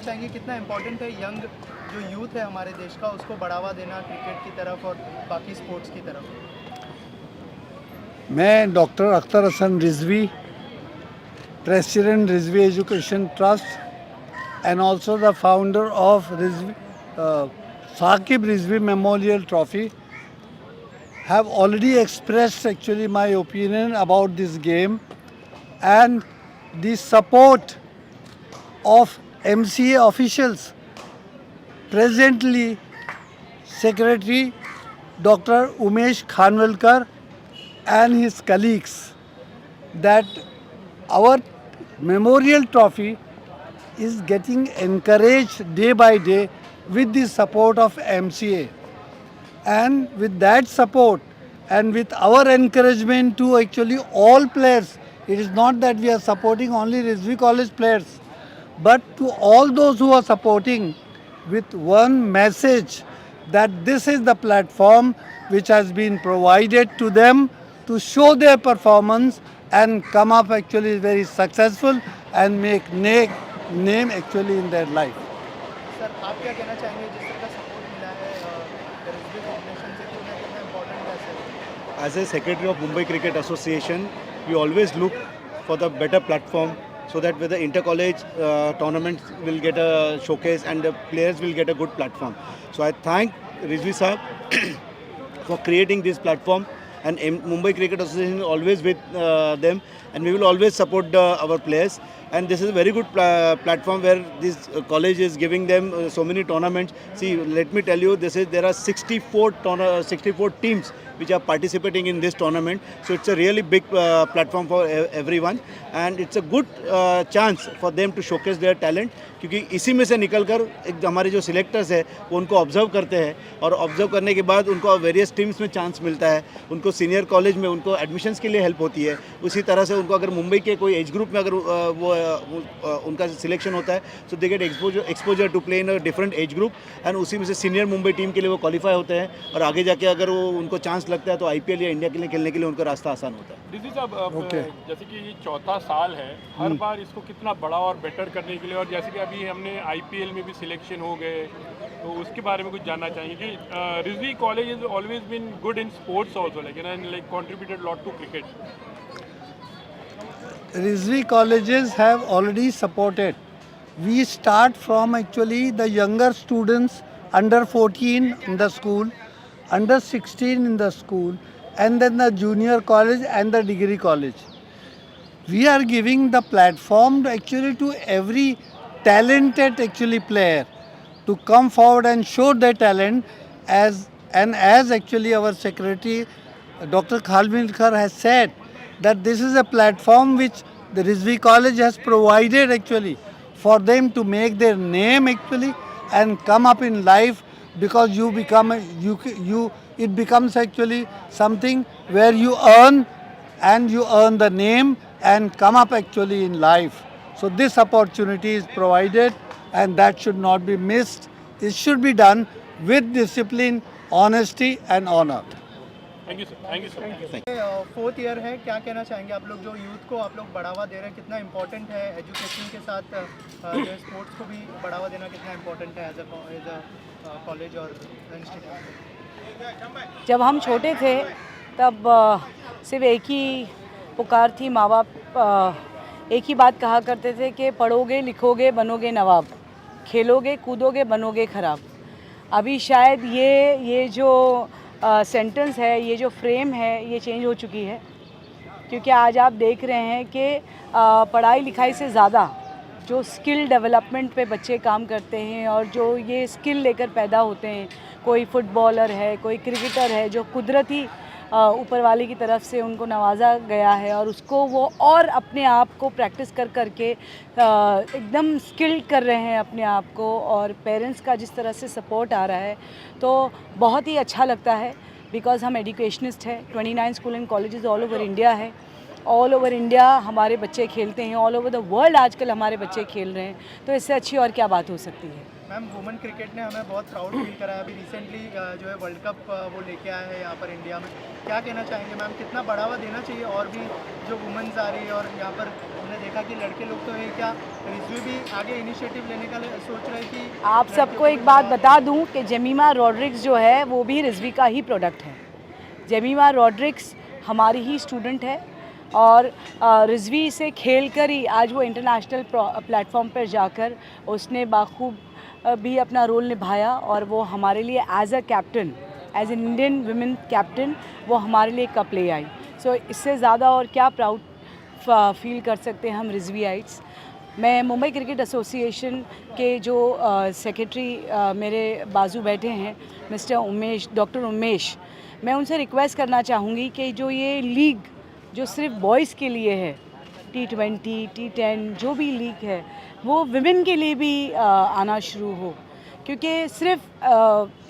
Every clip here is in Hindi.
चाहेंगे कितना इम्पोर्टेंट है यंग जो यूथ है हमारे देश का उसको बढ़ावा देना क्रिकेट की तरफ और बाकी स्पोर्ट्स की तरफ? मैं doctor Akhtar Hasan Rizvi, president Rizvi education trust and also the founder of Saqib Rizvi Memorial Trophy, have already expressed actually my opinion about this game and the support of MCA officials. Presently, Secretary Dr. Umesh Khanwalkar and his colleagues, that our memorial trophy is getting encouraged day by day with the support of MCA. And with that support and with our encouragement to actually all players, it is not that we are supporting only Rizvi College players, but to all those who are supporting, with one message that this is the platform which has been provided to them to show their performance and come up actually very successful and make name actually in their life. Sir आप क्या कहना चाहेंगे जिस तरह का सपोर्ट मिला है रिजवी फाउंडेशन से कितना इम्पोर्टेंट है? As a secretary of Mumbai Cricket Association, we always look for the better platform so that where the inter-college tournaments will get a showcase and the players will get a good platform. So I thank Rizvi Saab for creating this platform, and Mumbai Cricket Association is always with them, and we will always support our players. And this is a very good platform where this college is giving them so many tournaments. See, let me tell you, there are 64 teams which are participating in this tournament. So it's a really big platform for everyone, and it's a good chance for them to showcase their talent. क्योंकि इसी में से निकलकर एक हमारे जो सिलेक्टर्स है वो उनको ऑब्जर्व करते हैं, और ऑब्जर्व करने के बाद उनको वेरियस टीम्स में चांस मिलता है, उनको सीनियर कॉलेज में उनको एडमिशन्स के लिए हेल्प होती है. उसी तरह से उनको अगर मुंबई के कोई एज ग्रुप में अगर वो उनका सिलेक्शन होता है, so they get exposure to play in a different age group, and उसी में से सीनियर मुंबई टीम के लिए वो क्वालिफाई होते हैं, और आगे जाके अगर वो उनको चांस लगता है तो IPL या इंडिया के लिए खेलने के लिए उनका रास्ता आसान होता है. दीदी साहब, जैसे कि ये चौथा साल है, हर बार इसको कितना बड़ा और बेटर करने के लिए, और जैसे कि अभी हमने IPL में भी सिलेक्शन हो गए, तो उसके बारे में कुछ जानना चाहेंगे कि Rizvi college is always been good in sports also, like contributed lot to cricket. Rizvi colleges have already supported. We start from actually the younger students under 14 in the school, under 16 in the school, and then the junior college and the degree college. We are giving the platform actually to every talented actually player to come forward and show their talent, as actually our secretary Dr. Khalwalkar has said, that this is a platform which the Rizvi College has provided actually for them to make their name actually and come up in life, because you become it becomes actually something where you earn, and you earn the name and come up actually in life. So this opportunity is provided, and that should not be missed. It should be done with discipline, honesty and honor. Thank you sir. Thank you sir. Fourth year है, क्या कहना चाहेंगे आप लोग जो यूथ को आप लोग बढ़ावा दे रहे हैं, कितना इम्पोर्टेंट है एजुकेशन के साथ जो स्पोर्ट्स को भी बढ़ावा देना कितना इम्पोर्टेंट है एज अ कॉलेज और इंस्टीट्यूट? जब हम छोटे थे तब सिर्फ एक ही पुकार थी, माँ बाप एक ही बात कहा करते थे कि पढ़ोगे लिखोगे बनोगे नवाब, खेलोगे कूदोगे बनोगे खराब. अभी शायद ये जो सेंटेंस है, ये जो फ्रेम है, ये चेंज हो चुकी है, क्योंकि आज आप देख रहे हैं कि पढ़ाई लिखाई से ज़्यादा जो स्किल डेवलपमेंट पे बच्चे काम करते हैं, और जो ये स्किल लेकर पैदा होते हैं, कोई फुटबॉलर है, कोई क्रिकेटर है, जो कुदरती ऊपर वाले की तरफ से उनको नवाजा गया है, और उसको वो और अपने आप को प्रैक्टिस कर करके एकदम स्किल्ड कर रहे हैं अपने आप को, और पेरेंट्स का जिस तरह से सपोर्ट आ रहा है तो बहुत ही अच्छा लगता है. बिकॉज़ हम एजुकेशनिस्ट हैं, 29 school and colleges all over India है, ऑल ओवर इंडिया हमारे बच्चे खेलते हैं, ऑल ओवर द वर्ल्ड आजकल हमारे बच्चे खेल रहे हैं, तो इससे अच्छी और क्या बात हो सकती है. मैम वुमेन क्रिकेट ने हमें बहुत प्राउड फील कराया। अभी रिसेंटली जो है वर्ल्ड कप वो लेके आया है यहाँ पर इंडिया में। क्या कहना चाहेंगे मैम, कितना बढ़ावा देना चाहिए और भी जो वुमेन्स आ रही है, और यहाँ पर हमने देखा कि लड़के लोग तो है, क्या रिजवी भी आगे इनिशिएटिव लेने का सोच रहे हैं कि आप सबको एक बात बता दूं कि जेमिमा रॉड्रिक्स जो है वो भी रिजवी का ही प्रोडक्ट है। जेमिमा रॉड्रिक्स हमारी ही स्टूडेंट है और रिजवी से खेल कर ही आज वो इंटरनेशनल प्लेटफॉर्म पर जाकर उसने बाखूब भी अपना रोल निभाया और वो हमारे लिए as a captain, as an Indian women captain वो हमारे लिए कप ले आई। सो इससे ज़्यादा और क्या प्राउड फील कर सकते हैं हम रिजवीआइट्स। मैं मुंबई क्रिकेट एसोसिएशन के जो सेक्रेटरी मेरे बाजू बैठे हैं मिस्टर उमेश, डॉक्टर उमेश, मैं उनसे रिक्वेस्ट करना चाहूँगी कि जो ये लीग जो सिर्फ बॉयज़ के लिए है, T20, T10 जो भी लीग है वो विमेन के लिए भी आना शुरू हो, क्योंकि सिर्फ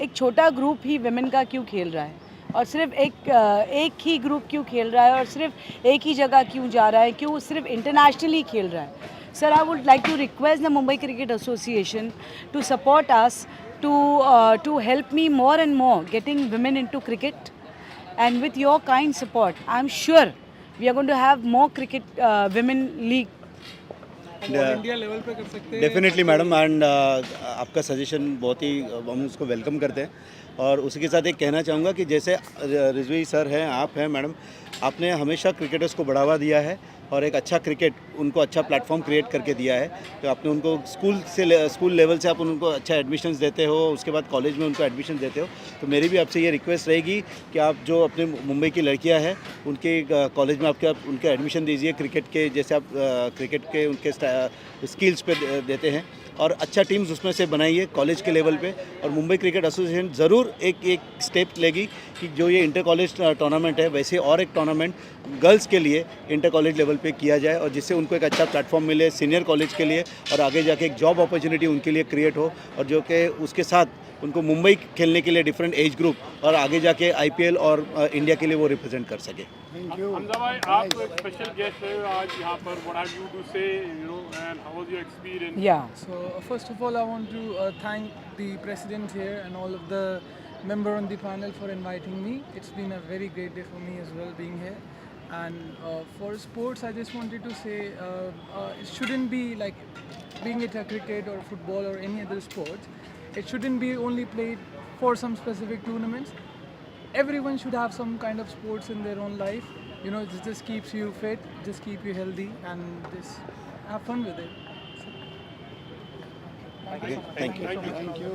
एक छोटा ग्रुप ही विमेन का क्यों खेल रहा है और सिर्फ एक ही ग्रुप क्यों खेल रहा है और सिर्फ एक ही जगह क्यों जा रहा है, क्यों सिर्फ इंटरनेशनली खेल रहा है। Sir, I would like to request the Mumbai Cricket Association to support us, to help me more and more getting women into cricket, and with your kind support, I'm sure we are going to have more cricket women league. India level पे कर सकते हैं डेफिनेटली मैडम, एंड आपका सजेशन बहुत ही हम उसको वेलकम करते हैं। और उसी के साथ एक कहना चाहूँगा कि जैसे रिजवी सर हैं, आप हैं मैडम, आपने हमेशा क्रिकेटर्स को बढ़ावा दिया है और एक अच्छा क्रिकेट उनको अच्छा प्लेटफॉर्म क्रिएट करके दिया है। तो आपने उनको स्कूल लेवल से आप उनको अच्छा एडमिशन्स देते हो, उसके बाद कॉलेज में उनको एडमिशन देते हो। तो मेरी भी आपसे ये रिक्वेस्ट रहेगी कि आप जो अपने मुंबई की लड़कियां हैं उनके कॉलेज में उनके एडमिशन दीजिए क्रिकेट के, जैसे आप क्रिकेट के उनके स्किल्स पे देते हैं, और अच्छा टीम्स उसमें से बनाइए कॉलेज के लेवल पे। और मुंबई क्रिकेट एसोसिएशन ज़रूर एक स्टेप लेगी कि जो ये इंटर कॉलेज टूर्नामेंट है, वैसे और एक टूर्नामेंट गर्ल्स के लिए इंटर कॉलेज लेवल पे किया जाए, और जिससे उनको एक अच्छा प्लेटफॉर्म मिले सीनियर कॉलेज के लिए, और आगे जाके एक जॉब अपॉर्चुनिटी उनके लिए क्रिएट हो, और जो कि उसके साथ उनको मुंबई खेलने के लिए डिफरेंट एज ग्रुप और आगे जाके IPL और इंडिया के लिए वो रिप्रेजेंट कर सके। हमजा भाई, आप तो एक स्पेशल गेस्ट है आज यहाँ पर। व्हाट हैव यू टू से, you know, and how was your experience? Yeah. So first of all, I want to thank the president here and all of the member on the panel for inviting me. It's been a very great day for me as well being here. And for sports, I just wanted to say it shouldn't be like being it a cricket or football or any other sport. It shouldn't be only played for some specific tournaments. Everyone should have some kind of sports in their own life. You know, it just keeps you fit, just keep you healthy, and just have fun with it. Thank you.